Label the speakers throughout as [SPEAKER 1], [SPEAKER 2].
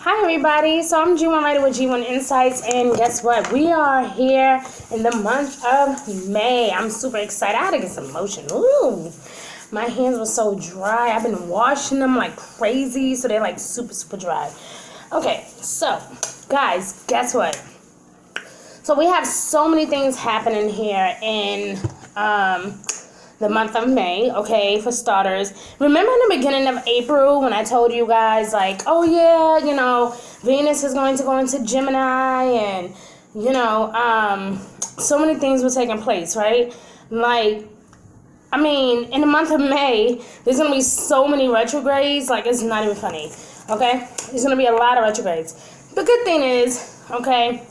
[SPEAKER 1] Hi everybody, so I'm G1 Writer with G1 Insights, and guess what? We are here in the month of May. I'm super excited. I had to get some lotion. Ooh, my hands were so dry. I've been washing them like crazy, so they're like super dry. Okay, so guys, guess what? So we have so many things happening here in the month of May, okay, for starters. Remember in the beginning of April when I told you guys, like, oh yeah, Venus is going to go into Gemini and, so many things were taking place, right? Like, in the month of May, there's going to be so many retrogrades, like, it's not even funny, okay? There's going to be a lot of retrogrades. The good thing is, okay,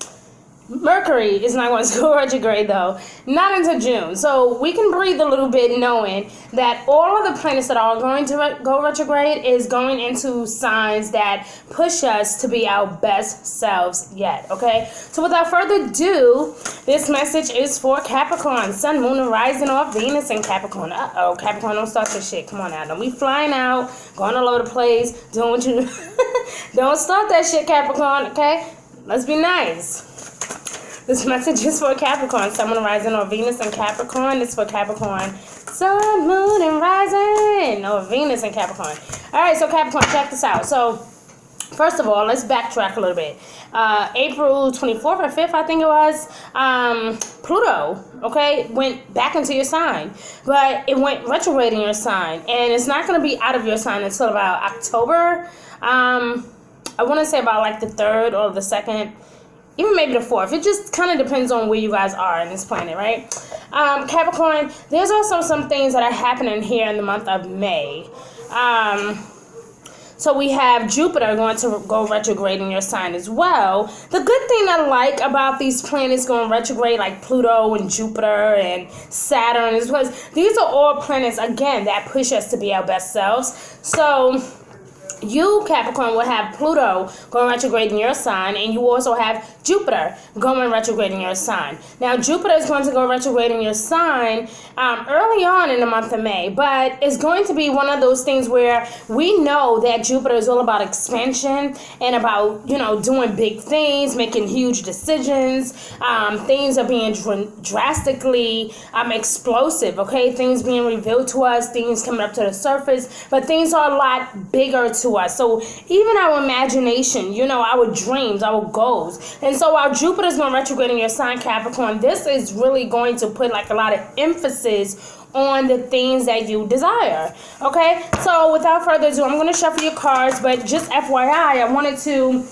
[SPEAKER 1] Mercury is not going to go retrograde, though. Not until June. So we can breathe a little bit knowing that all of the planets that are going to go retrograde is going into signs that push us to be our best selves yet, okay? So without further ado, this message is for Capricorn. Sun, Moon, and Rising off Venus in Capricorn. Uh-oh, Capricorn, don't start this shit. Come on now. Don't be flying out, going all over the place, doing what you... Don't start that shit, Capricorn, okay? Let's be nice. This message is for Capricorn. Sun, Moon, Rising, or Venus in Capricorn. It's for Capricorn. Sun, Moon, and Rising, or Venus in Capricorn. All right, so Capricorn, check this out. So, first of all, let's backtrack a little bit. April 24th or 5th, I think it was, Pluto, okay, went back into your sign. But it went retrograde in your sign. And it's not going to be out of your sign until about October. I want to say about like the 3rd or the 2nd. Even maybe the 4th. It just kind of depends on where you guys are in this planet, right? Capricorn, there's also some things that are happening here in the month of May. So we have Jupiter going to go retrograde in your sign as well. The good thing I like about these planets going retrograde, like Pluto and Jupiter and Saturn, is because these are all planets, again, that push us to be our best selves. So you, Capricorn, will have Pluto going retrograde in your sign, and you also have Jupiter going retrograde in your sign. Now, Jupiter is going to go retrograde in your sign early on in the month of May, but it's going to be one of those things where we know that Jupiter is all about expansion and about, doing big things, making huge decisions. Things are being drastically explosive, okay? Things being revealed to us, things coming up to the surface, but things are a lot bigger to us. So even our imagination, our dreams, our goals. And so while Jupiter is going retrograde in your sign, Capricorn, this is really going to put like a lot of emphasis on the things that you desire. Okay? So without further ado, I'm going to shuffle your cards, but just FYI, I wanted to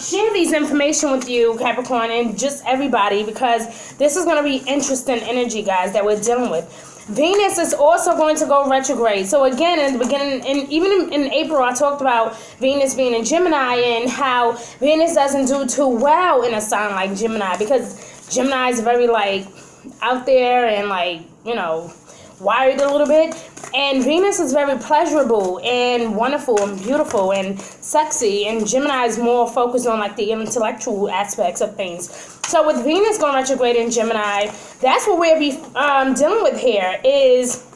[SPEAKER 1] share these information with you, Capricorn, and just everybody, because this is going to be interesting energy, guys, that we're dealing with. Venus is also going to go retrograde. So again, in the beginning, and even in April, I talked about Venus being in Gemini and how Venus doesn't do too well in a sign like Gemini, because Gemini is very out there and wired a little bit. And Venus is very pleasurable and wonderful and beautiful and sexy, and Gemini is more focused on the intellectual aspects of things. So with Venus going retrograde in Gemini, that's what we'll be dealing with here is,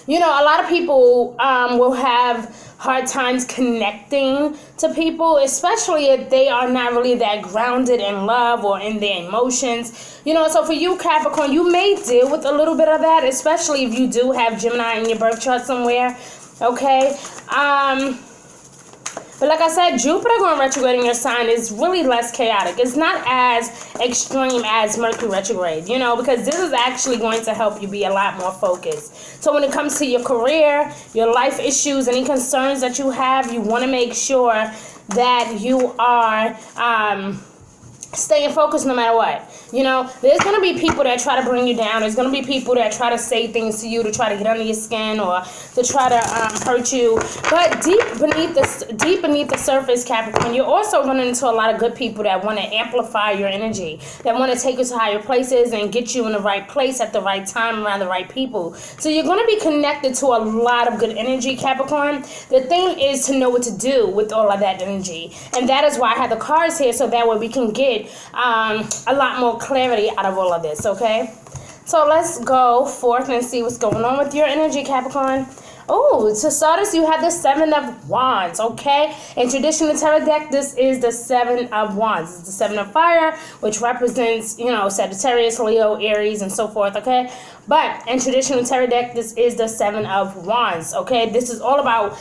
[SPEAKER 1] a lot of people will have hard times connecting to people, especially if they are not really that grounded in love or in their emotions. So for you, Capricorn, you may deal with a little bit of that, especially if you do have Gemini in your birth chart somewhere, okay? But like I said, Jupiter going retrograde in your sign is really less chaotic. It's not as extreme as Mercury retrograde, because this is actually going to help you be a lot more focused. So when it comes to your career, your life issues, any concerns that you have, you want to make sure that you are staying focused no matter what. There's going to be people that try to bring you down. There's going to be people that try to say things to you to try to get under your skin or to try to hurt you. But deep beneath the surface, Capricorn, you're also running into a lot of good people that want to amplify your energy, that want to take you to higher places and get you in the right place at the right time around the right people. So you're going to be connected to a lot of good energy, Capricorn. The thing is to know what to do with all of that energy. And that is why I have the cards here, so that way we can get a lot more clarity out of all of this, okay? So let's go forth and see what's going on with your energy, Capricorn. Oh, to start us, you have the Seven of Wands, okay? In traditional tarot deck, this is the Seven of Wands. It's the Seven of Fire, which represents, Sagittarius, Leo, Aries, and so forth, okay? But in traditional tarot deck, this is the Seven of Wands, okay? This is all about,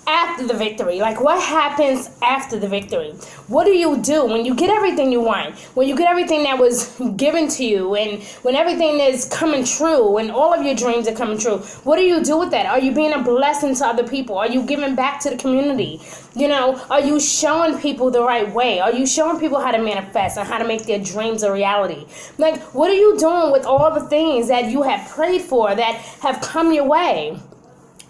[SPEAKER 1] after the victory. Like, what happens after the victory? What do you do when you get everything you want? When you get everything that was given to you, and when everything is coming true, when all of your dreams are coming true, what do you do with that? Are you being a blessing to other people? Are you giving back to the community? Are you showing people the right way? Are you showing people how to manifest and how to make their dreams a reality? Like, what are you doing with all the things that you have prayed for that have come your way?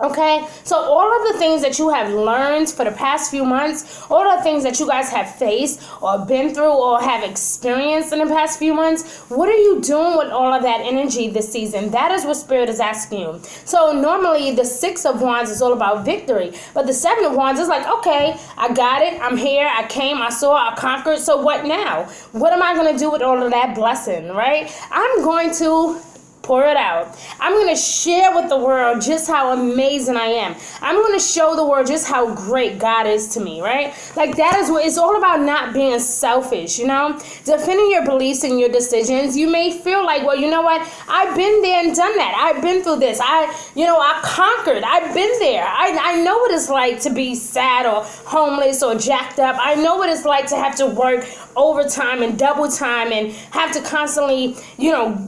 [SPEAKER 1] Okay, so all of the things that you have learned for the past few months, all the things that you guys have faced or been through or have experienced in the past few months, what are you doing with all of that energy this season? That is what Spirit is asking you. So normally the Six of Wands is all about victory, but the Seven of Wands is like, okay, I got it, I'm here, I came, I saw, I conquered, so what now? What am I going to do with all of that blessing, right? I'm going to pour it out. I'm going to share with the world just how amazing I am. I'm going to show the world just how great God is to me, right? Like, that is what it's all about, not being selfish, defending your beliefs and your decisions. You may feel like, well, you know what? I've been there and done that. I've been through this. I conquered. I've been there. I know what it's like to be sad or homeless or jacked up. I know what it's like to have to work overtime and double time and have to constantly,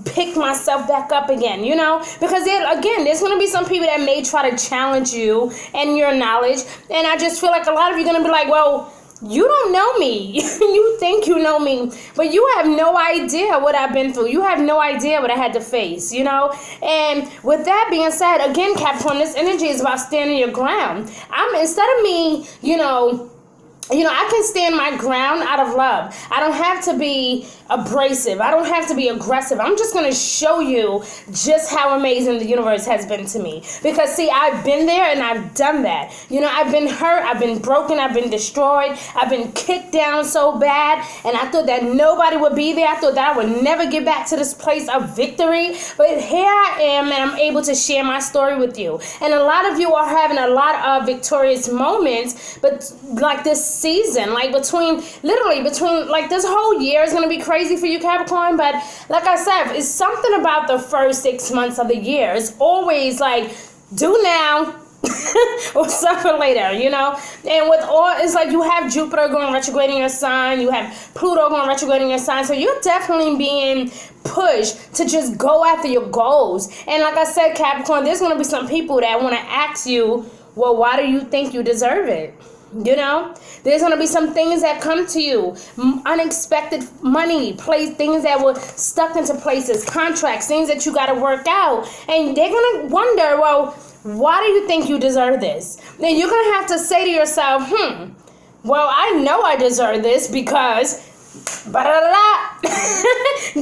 [SPEAKER 1] pick myself back up again, because there's going to be some people that may try to challenge you and your knowledge. And I just feel like a lot of you are going to be like, well, you don't know me. You think you know me, but you have no idea what I've been through. You have no idea what I had to face, And with that being said, again, Capricorn, this energy is about standing your ground. Instead of me, I can stand my ground out of love. I don't have to be abrasive. I don't have to be aggressive. I'm just going to show you just how amazing the universe has been to me. Because, see, I've been there and I've done that. I've been hurt. I've been broken. I've been destroyed. I've been kicked down so bad. And I thought that nobody would be there. I thought that I would never get back to this place of victory. But here I am, and I'm able to share my story with you. And a lot of you are having a lot of victorious moments, but like this season, between this whole year is going to be crazy for you, Capricorn. But like I said, it's something about the first 6 months of the year. It's always like, do now or suffer later, And with all, it's like you have Jupiter going retrograde in your sign, you have Pluto going retrograde in your sign, so you're definitely being pushed to just go after your goals. And like I said, Capricorn, there's going to be some people that want to ask you, well, why do you think you deserve it? There's going to be some things that come to you, unexpected money, things that were stuck into places, contracts, things that you got to work out. And they're going to wonder, well, why do you think you deserve this? Then you're going to have to say to yourself, well, I know I deserve this because Give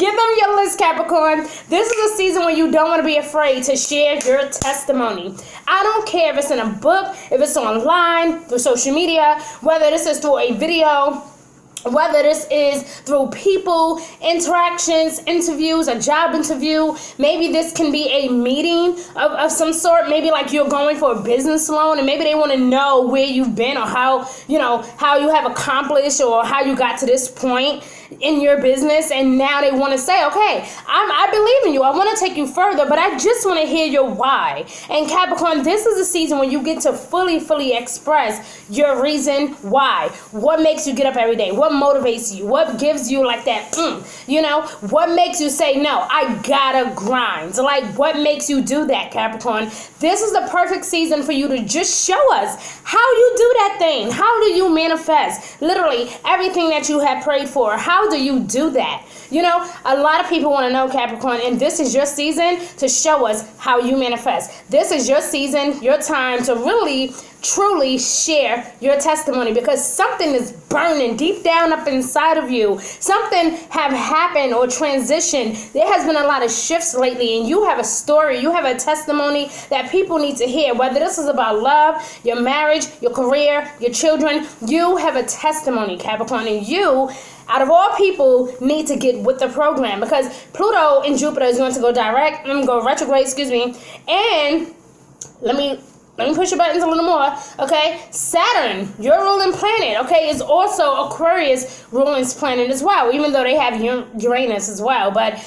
[SPEAKER 1] them your list, Capricorn. This is a season when you don't want to be afraid to share your testimony. I don't care if it's in a book, if it's online, through social media, whether this is through a video, whether this is through people, interactions, interviews, a job interview. Maybe this can be a meeting of some sort. Maybe like you're going for a business loan and maybe they want to know where you've been or how you have accomplished or how you got to this point in your business. And now they want to say, okay, I believe in you. I want to take you further, but I just want to hear your why. And Capricorn, this is a season when you get to fully express your reason why. What makes you get up every day? What motivates you? What gives you like that, what makes you say, no, I gotta grind? So like, what makes you do that, Capricorn? This is the perfect season for you to just show us how you do that thing. How do you manifest literally everything that you have prayed for? How do you do that? A lot of people want to know, Capricorn, and this is your season to show us how you manifest. This is your season, your time to really truly share your testimony, because something is burning deep down up inside of you. Something have happened or transitioned. There has been a lot of shifts lately, and you have a story, you have a testimony that people need to hear. Whether this is about love, your marriage, your career, your children, you have a testimony, Capricorn, and you, out of all people, need to get with the program, because Pluto and Jupiter is going to go retrograde, and let me push your buttons a little more, okay? Saturn, your ruling planet, okay, is also Aquarius ruling planet as well, even though they have Uranus as well. But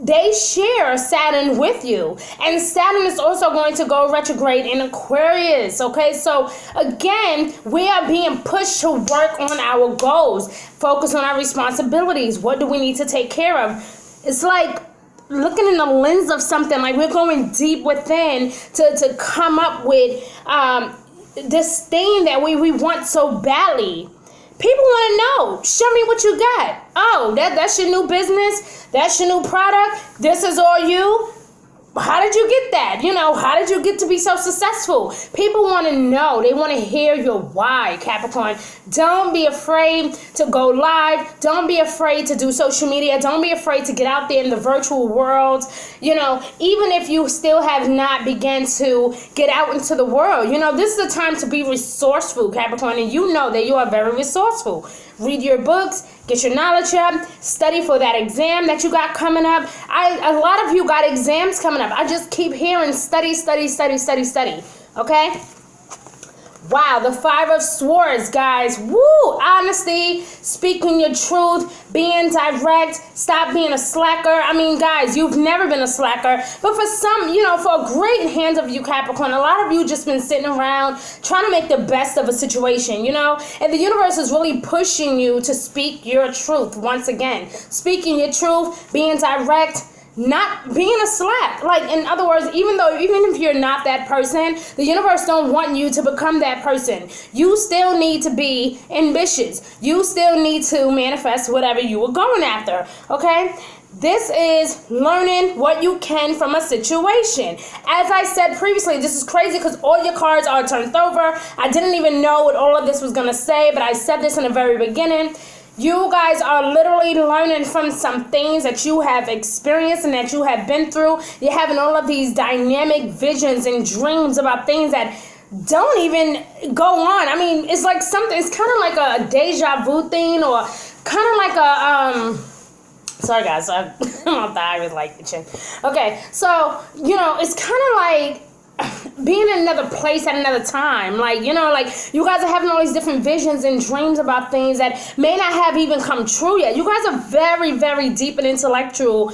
[SPEAKER 1] they share Saturn with you. And Saturn is also going to go retrograde in Aquarius, okay? So, again, we are being pushed to work on our goals, focus on our responsibilities. What do we need to take care of? It's like looking in the lens of something, like we're going deep within to come up with this thing that we want so badly. People want to know, show me what you got. Oh, that's your new business? That's your new product? This is all you? How did you get that? How did you get to be so successful? People want to know. They want to hear your why, Capricorn. Don't be afraid to go live. Don't be afraid to do social media. Don't be afraid to get out there in the virtual world. Even if you still have not begun to get out into the world, this is the time to be resourceful, Capricorn. And you know that you are very resourceful. Read your books, get your knowledge up, study for that exam that you got coming up. A lot of you got exams coming up. I just keep hearing study, okay? Wow, the Five of Swords, guys. Woo! Honesty, speaking your truth, being direct, stop being a slacker. I mean, guys, you've never been a slacker. But for some, for a great hand of you, Capricorn, a lot of you just been sitting around trying to make the best of a situation, And the universe is really pushing you to speak your truth once again. Speaking your truth, being direct, not being a slack. Like, in other words, even if you're not that person, the universe don't want you to become that person. You still need to be ambitious. You still need to manifest whatever you were going after, okay? This is learning what you can from a situation. As I said previously, this is crazy because all your cards are turned over. I didn't even know what all of this was going to say, but I said this in the very beginning. You guys are literally learning from some things that you have experienced and that you have been through. You're having all of these dynamic visions and dreams about things that don't even go on. I mean, it's like something, it's kind of like a deja vu thing, or kind of like a, sorry guys, my thigh was like itching. Okay, so, it's kind of like being in another place at another time. Like, you guys are having all these different visions and dreams about things that may not have even come true yet. You guys are very, very deep and intellectual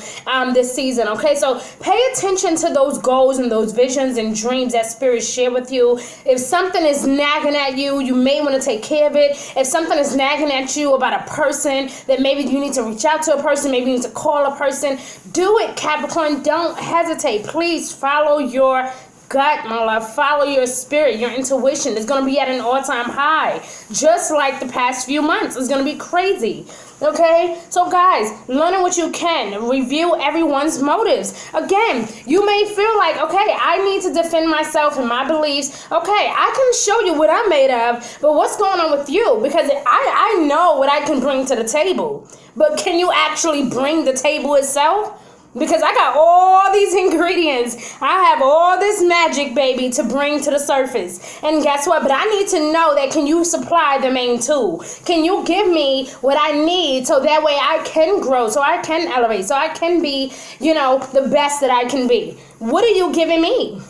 [SPEAKER 1] this season, okay? So pay attention to those goals and those visions and dreams that Spirit share with you. If something is nagging at you, you may want to take care of it. If something is nagging at you about a person, that maybe you need to reach out to a person, maybe you need to call a person, do it, Capricorn. Don't hesitate. Please follow your gut, my love. Follow your spirit, your intuition. Is going to be at an all-time high. Just like the past few months. It's going to be crazy. Okay? So guys, learning what you can. Review everyone's motives. Again, you may feel like, okay, I need to defend myself and my beliefs. Okay, I can show you what I'm made of, but what's going on with you? Because I know what I can bring to the table. But can you actually bring the table itself? Because I got all these ingredients. I have all this magic, baby, to bring to the surface. And guess what? But I need to know that, can you supply the main tool? Can you give me what I need so that way I can grow, so I can elevate, so I can be, the best that I can be? What are you giving me?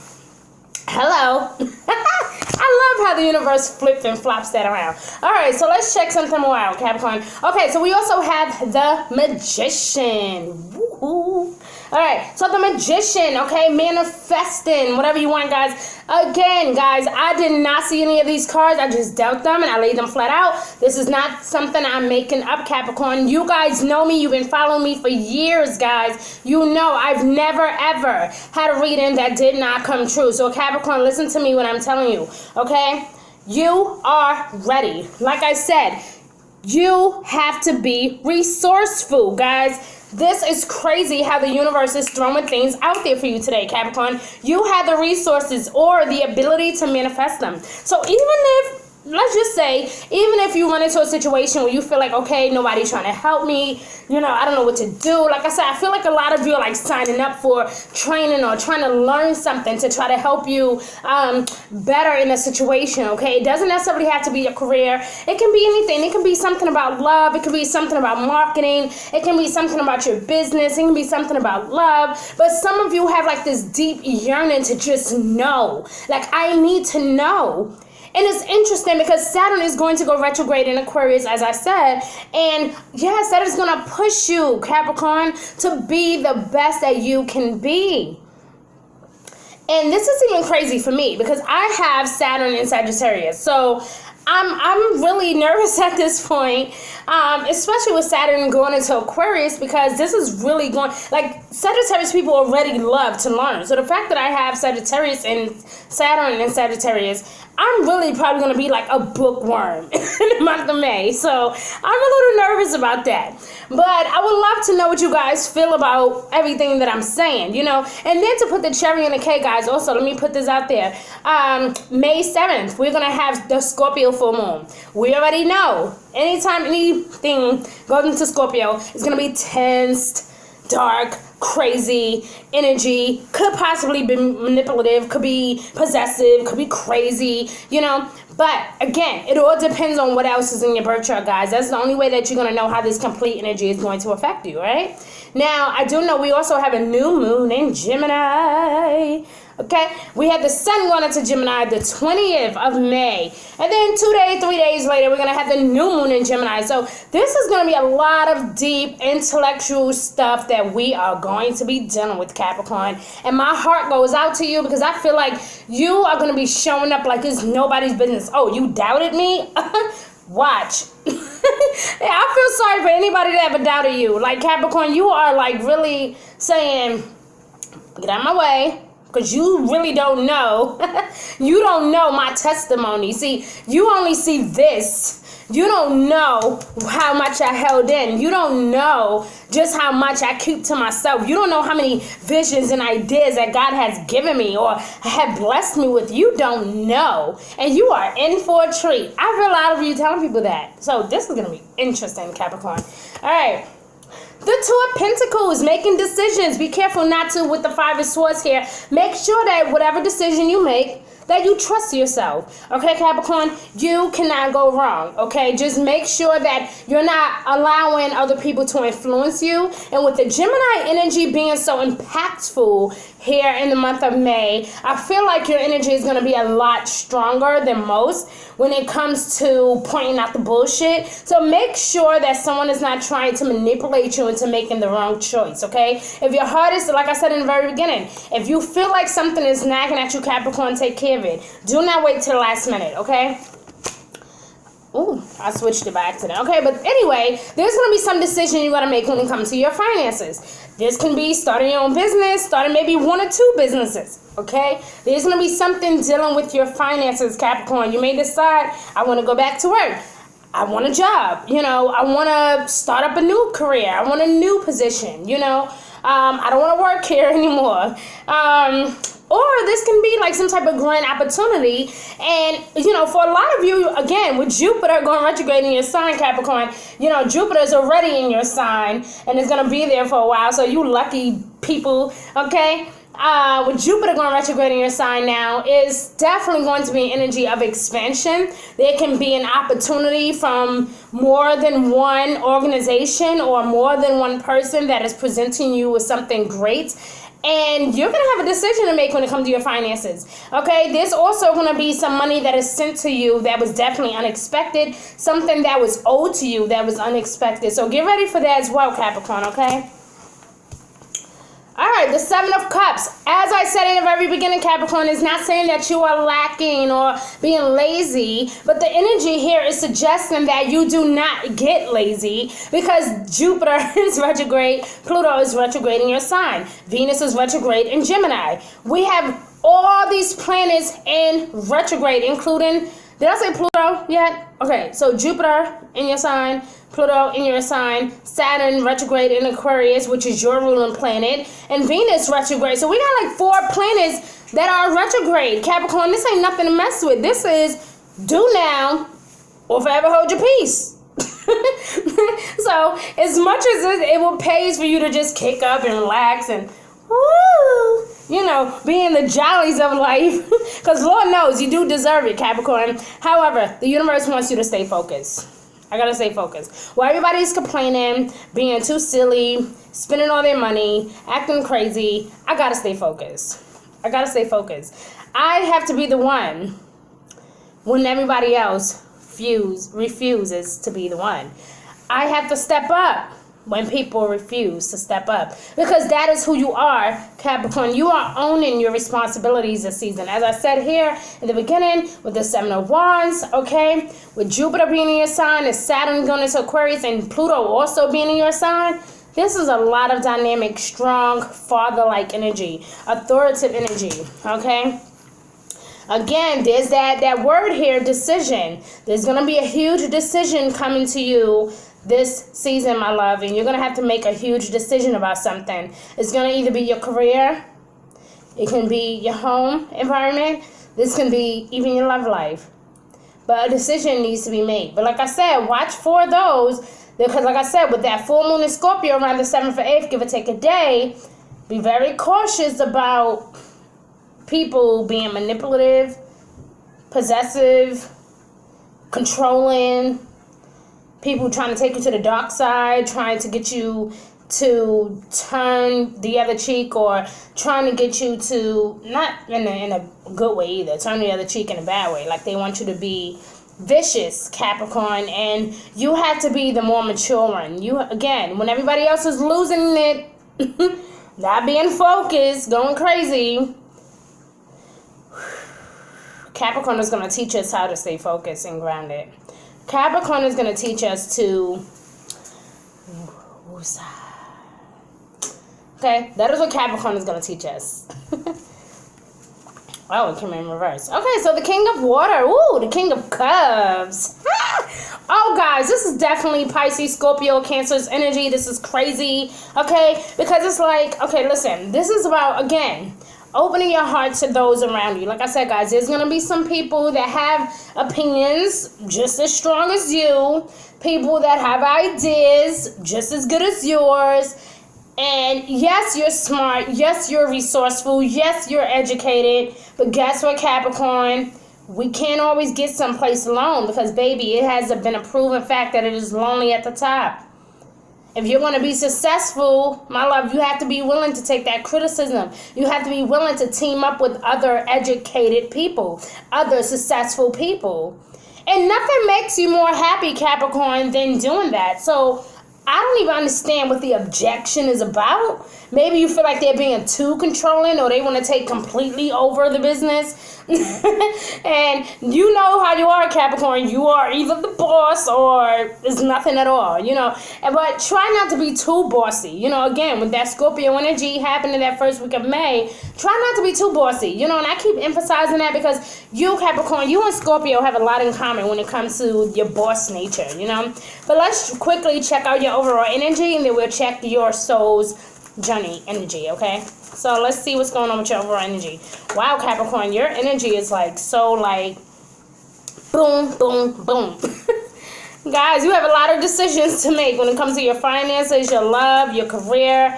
[SPEAKER 1] Hello. I love how the universe flips and flops that around. All right, so let's check something more out, Capricorn. Okay, so we also have the Magician. Woo-hoo. All right, so the Magician, okay, manifesting, whatever you want, guys. Again, guys, I did not see any of these cards. I just dealt them and I laid them flat out. This is not something I'm making up, Capricorn. You guys know me. You've been following me for years, guys. You know I've never, ever had a reading that did not come true. So, Capricorn, listen to me when I'm telling you, okay? You are ready. Like I said, you have to be resourceful, guys. This is crazy how the universe is throwing things out there for you today, Capricorn. You have the resources or the ability to manifest them. So even if let's just say, even if you run into a situation where you feel like, okay, nobody's trying to help me, I don't know what to do. Like I said, I feel like a lot of you are like signing up for training or trying to learn something to try to help you better in a situation, okay? It doesn't necessarily have to be a career. It can be anything. It can be something about love. It can be something about marketing. It can be something about your business. It can be something about love. But some of you have like this deep yearning to just know. Like, I need to know. And it's interesting because Saturn is going to go retrograde in Aquarius, as I said. And yes, that is going to push you, Capricorn, to be the best that you can be. And this is even crazy for me because I have Saturn in Sagittarius. So I'm really nervous at this point, especially with Saturn going into Aquarius, because this is really going, like, Sagittarius people already love to learn. So the fact that I have Sagittarius and Saturn in Sagittarius, I'm really probably going to be like a bookworm in the month of May. So I'm a little nervous about that. But I would love to know what you guys feel about everything that I'm saying, And then to put the cherry on the cake, guys, also, let me put this out there. May 7th, we're going to have the Scorpio full moon. We already know anytime anything goes into Scorpio, it's going to be tense, dark, crazy energy, could possibly be manipulative, could be possessive, could be crazy, But again, it all depends on what else is in your birth chart, guys. That's the only way that you're going to know how this complete energy is going to affect you, right? Now, I do know we also have a new moon in Gemini. Okay, we have the sun going into Gemini the 20th of May. And then 3 days later, we're going to have the new moon in Gemini. So this is going to be a lot of deep intellectual stuff that we are going to be dealing with, Capricorn. And my heart goes out to you because I feel like you are going to be showing up like it's nobody's business. Oh, you doubted me? Watch. Yeah, I feel sorry for anybody that ever doubted you. Like, Capricorn, you are like really saying, get out of my way. Because you really don't know. You don't know my testimony. See, you only see this. You don't know how much I held in. You don't know just how much I keep to myself. You don't know how many visions and ideas that God has given me or have blessed me with. You don't know. And you are in for a treat. I've heard a lot of you telling people that. So this is going to be interesting, Capricorn. All right. The Two of Pentacles, making decisions. Be careful not to with the Five of Swords here. Make sure that whatever decision you make, that you trust yourself. Okay, Capricorn? You cannot go wrong. Okay? Just make sure that you're not allowing other people to influence you. And with the Gemini energy being so impactful here in the month of May, I feel like your energy is going to be a lot stronger than most when it comes to pointing out the bullshit. So make sure that someone is not trying to manipulate you into making the wrong choice, okay? If your heart is, like I said in the very beginning, if you feel like something is nagging at you, Capricorn, take care of it. Do not wait till the last minute, okay? Ooh, I switched it by accident. Okay, but anyway, there's going to be some decision you got to make when it comes to your finances. This can be starting your own business, starting maybe 1 or 2 businesses, okay? There's going to be something dealing with your finances, Capricorn. You may decide, I want to go back to work. I want a job, I want to start up a new career. I want a new position, I don't want to work here anymore. Or this can be like some type of grand opportunity. And, for a lot of you, again, with Jupiter going retrograde in your sign, Capricorn, Jupiter is already in your sign and it's going to be there for a while. So you lucky people, okay? With Jupiter going retrograde in your sign now, is definitely going to be an energy of expansion. There can be an opportunity from more than one organization or more than one person that is presenting you with something great. And you're going to have a decision to make when it comes to your finances. Okay, there's also going to be some money that is sent to you that was definitely unexpected. Something that was owed to you that was unexpected. So get ready for that as well, Capricorn, okay? All right, the Seven of Cups. As I said in the very beginning, Capricorn, is not saying that you are lacking or being lazy, but the energy here is suggesting that you do not get lazy because Jupiter is retrograde, Pluto is retrograde in your sign, Venus is retrograde in Gemini. We have all these planets in retrograde, including, did I say Pluto yet? Okay, so Jupiter in your sign, Pluto in your sign, Saturn retrograde in Aquarius, which is your ruling planet, and Venus retrograde. So we got like 4 planets that are retrograde. Capricorn, this ain't nothing to mess with. This is Do now or forever hold your peace. So as much as it will pay for you to just kick up and relax and woo, be in the jollies of life, because Lord knows you do deserve it, Capricorn. However, the universe wants you to stay focused. I gotta stay focused. While everybody's complaining, being too silly, spending all their money, acting crazy, I gotta stay focused. I gotta stay focused. I have to be the one when everybody else refuses to be the one. I have to step up when people refuse to step up, because that is who you are, Capricorn. You are owning your responsibilities this season. As I said here in the beginning with the Seven of Wands, okay, with Jupiter being in your sign and Saturn going into Aquarius and Pluto also being in your sign, this is a lot of dynamic, strong, father-like energy, authoritative energy, okay? Again, there's that word here, decision. There's going to be a huge decision coming to you this season, my love, and you're going to have to make a huge decision about something. It's going to either be your career, it can be your home environment, this can be even your love life. But a decision needs to be made. But like I said, watch for those, because like I said, with that full moon in Scorpio around the 7th or 8th, give or take a day, be very cautious about people being manipulative, possessive, controlling, people trying to take you to the dark side, trying to get you to turn the other cheek, or trying to get you to, not in a good way either, turn the other cheek in a bad way. Like they want you to be vicious, Capricorn, and you have to be the more mature one. You, again, when everybody else is losing it, not being focused, going crazy, Capricorn is going to teach us how to stay focused and grounded. Capricorn is going to teach us to... Okay, that is what Capricorn is going to teach us. Oh, it came in reverse. Okay, so the King of Water. Ooh, the King of Cups. Oh, guys, this is definitely Pisces, Scorpio, Cancer's energy. This is crazy, okay? Because it's like, okay, listen, this is about, again, opening your heart to those around you. Like I said, guys, there's going to be some people that have opinions just as strong as you. People that have ideas just as good as yours. And yes, you're smart. Yes, you're resourceful. Yes, you're educated. But guess what, Capricorn? We can't always get someplace alone because, baby, it has been a proven fact that it is lonely at the top. If you're going to be successful, my love, you have to be willing to take that criticism. You have to be willing to team up with other educated people, other successful people. And nothing makes you more happy, Capricorn, than doing that. So I don't even understand what the objection is about. Maybe you feel like they're being too controlling, or they want to take completely over the business. And you know how you are, Capricorn. You are either the boss or there's nothing at all, But try not to be too bossy. Again, with that Scorpio energy happening that first week of May, try not to be too bossy, And I keep emphasizing that because you, Capricorn, you and Scorpio have a lot in common when it comes to your boss nature, But let's quickly check out your overall energy, and then we'll check your soul's journey energy, okay? So let's see what's going on with your overall energy. Wow, Capricorn, your energy is boom, boom, boom. Guys, you have a lot of decisions to make when it comes to your finances, your love, your career,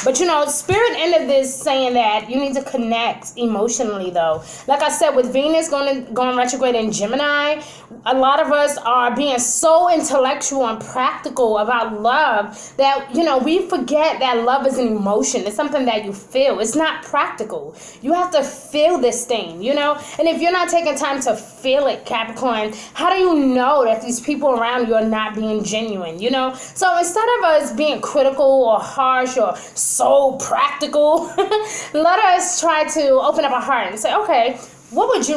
[SPEAKER 1] But, Spirit ended this saying that you need to connect emotionally, though. Like I said, with Venus going retrograde in Gemini, a lot of us are being so intellectual and practical about love that, we forget that love is an emotion. It's something that you feel. It's not practical. You have to feel this thing, And if you're not taking time to feel it, Capricorn, how do you know that these people around you are not being genuine, So instead of us being critical or harsh or so practical, let us try to open up our heart and say, okay, what would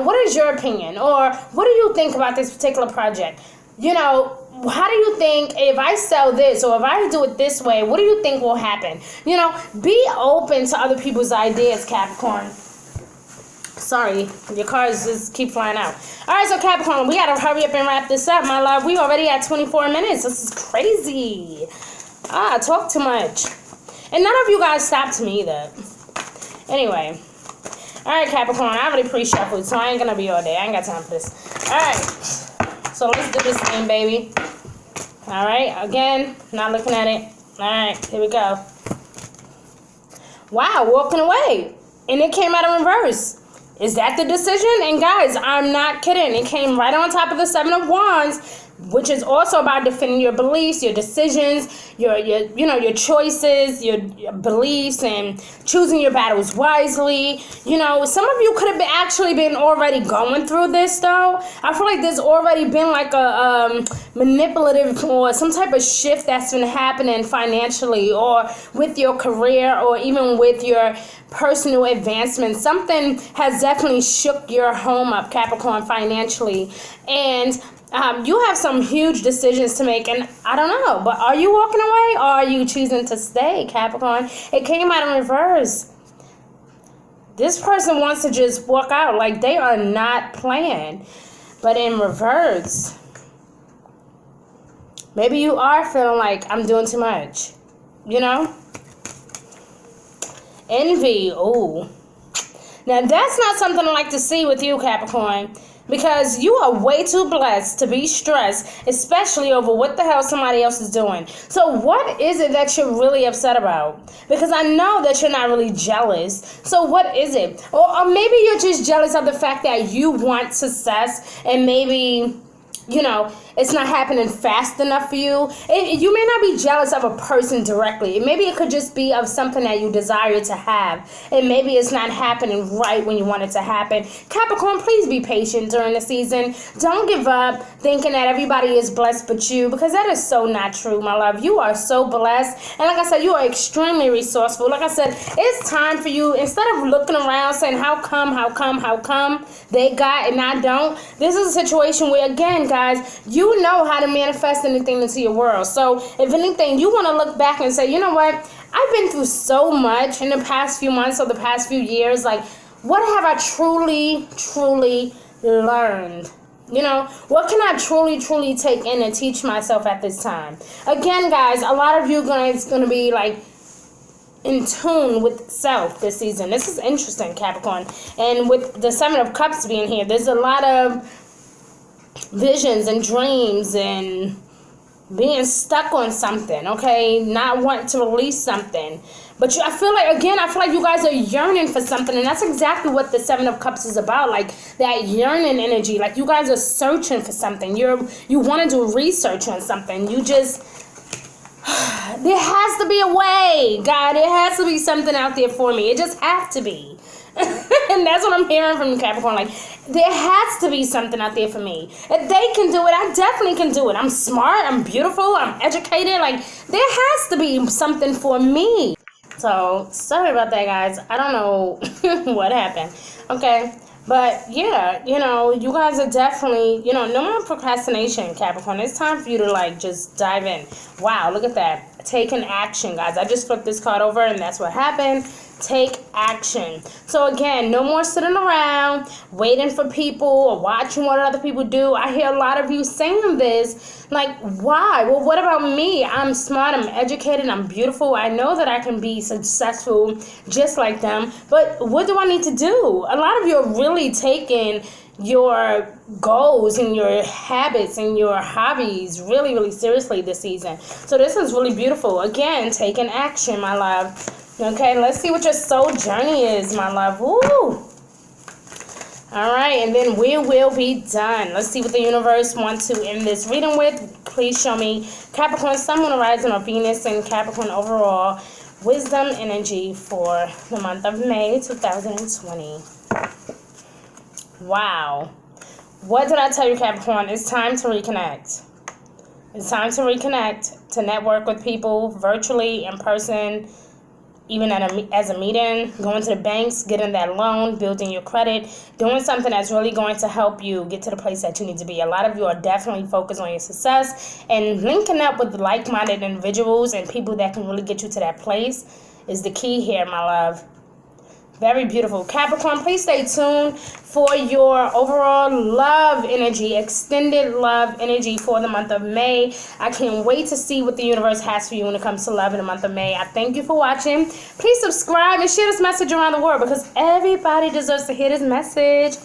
[SPEAKER 1] what is your opinion, or what do you think about this particular project? How do you think if I sell this, or if I do it this way, what do you think will happen? Be open to other people's ideas, Capricorn. Sorry, your cars just keep flying out. All right, so Capricorn, we got to hurry up and wrap this up, my love. We already at 24 minutes. This is crazy. I talk too much. And none of you guys stopped me either. Anyway. All right, Capricorn, I already pre-shuffled, so I ain't going to be all day. I ain't got time for this. All right. So let's do this thing, baby. All right. Again, not looking at it. All right. Here we go. Wow, walking away. And it came out in reverse. Is that the decision? And guys, I'm not kidding. It came right on top of the Seven of Wands, which is also about defending your beliefs, your decisions, your choices, your beliefs, and choosing your battles wisely. You know, some of you could have actually been already going through this, though. I feel like there's already been like a manipulative or some type of shift that's been happening financially or with your career or even with your personal advancement. Something has definitely shook your home up, Capricorn, financially. And you have some huge decisions to make, and I don't know, but are you walking away or are you choosing to stay, Capricorn? It came out in reverse. This person wants to just walk out like they are not playing, but in reverse. Maybe you are feeling like I'm doing too much, you know? Envy, ooh. Now, that's not something I like to see with you, Capricorn, because you are way too blessed to be stressed, especially over what the hell somebody else is doing. So what is it that you're really upset about? Because I know that you're not really jealous. So what is it? Or maybe you're just jealous of the fact that you want success and maybe, you know, it's not happening fast enough for you. You may not be jealous of a person directly. Maybe it could just be of something that you desire to have. And maybe it's not happening right when you want it to happen. Capricorn, please be patient during the season. Don't give up thinking that everybody is blessed but you, because that is so not true, my love. You are so blessed. And like I said, you are extremely resourceful. Like I said, it's time for you, instead of looking around saying, how come they got and I don't. This is a situation where, again, guys, you know how to manifest anything into your world. So if anything, you want to look back and say, you know what, I've been through so much in the past few months or the past few years. Like, what have I truly learned? You know, what can I truly take in and teach myself at this time? Again, guys, a lot of you guys going to be like in tune with self this season. This is interesting, Capricorn. And with the Seven of Cups being here, there's a lot of visions and dreams and being stuck on something, okay? Not wanting to release something. But I feel like you guys are yearning for something, and that's exactly what the Seven of Cups is about, like that yearning energy. Like you guys are searching for something. You want to do research on something. You just, there has to be a way, God. There has to be something out there for me. It just has to be. And that's what I'm hearing from you, Capricorn. Like, there has to be something out there for me. If they can do it, I definitely can do it. I'm smart, I'm beautiful, I'm educated. Like, there has to be something for me. So, sorry about that, guys. I don't know what happened. Okay. But, yeah, you know, you guys are definitely, you know, no more procrastination, Capricorn. It's time for you to, like, just dive in. Wow, look at that. Taking action, guys. I just flipped this card over, and that's what happened. Take action. So again, no more sitting around waiting for people or watching what other people do. I hear a lot of you saying this, like, why? Well, what about me? I'm smart, I'm educated, I'm beautiful. I know that I can be successful just like them, but what do I need to do? A lot of you are really taking your goals and your habits and your hobbies really seriously this season. So this is really beautiful. Again, taking action, my love. Okay, let's see what your soul journey is, my love. Woo! All right, and then we will be done. Let's see what the universe wants to end this reading with. Please show me Capricorn, Sun, Moon, Horizon, or Venus, and Capricorn overall wisdom energy for the month of May 2020. Wow. What did I tell you, Capricorn? It's time to reconnect. It's time to reconnect, to network with people virtually, in person, even as a meeting, going to the banks, getting that loan, building your credit, doing something that's really going to help you get to the place that you need to be. A lot of you are definitely focused on your success, and linking up with like-minded individuals and people that can really get you to that place is the key here, my love. Very beautiful. Capricorn, please stay tuned for your overall love energy, extended love energy for the month of May. I can't wait to see what the universe has for you when it comes to love in the month of May. I thank you for watching. Please subscribe and share this message around the world because everybody deserves to hear this message.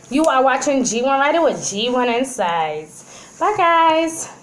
[SPEAKER 1] You are watching G1 Writer with G1 Insights. Bye, guys.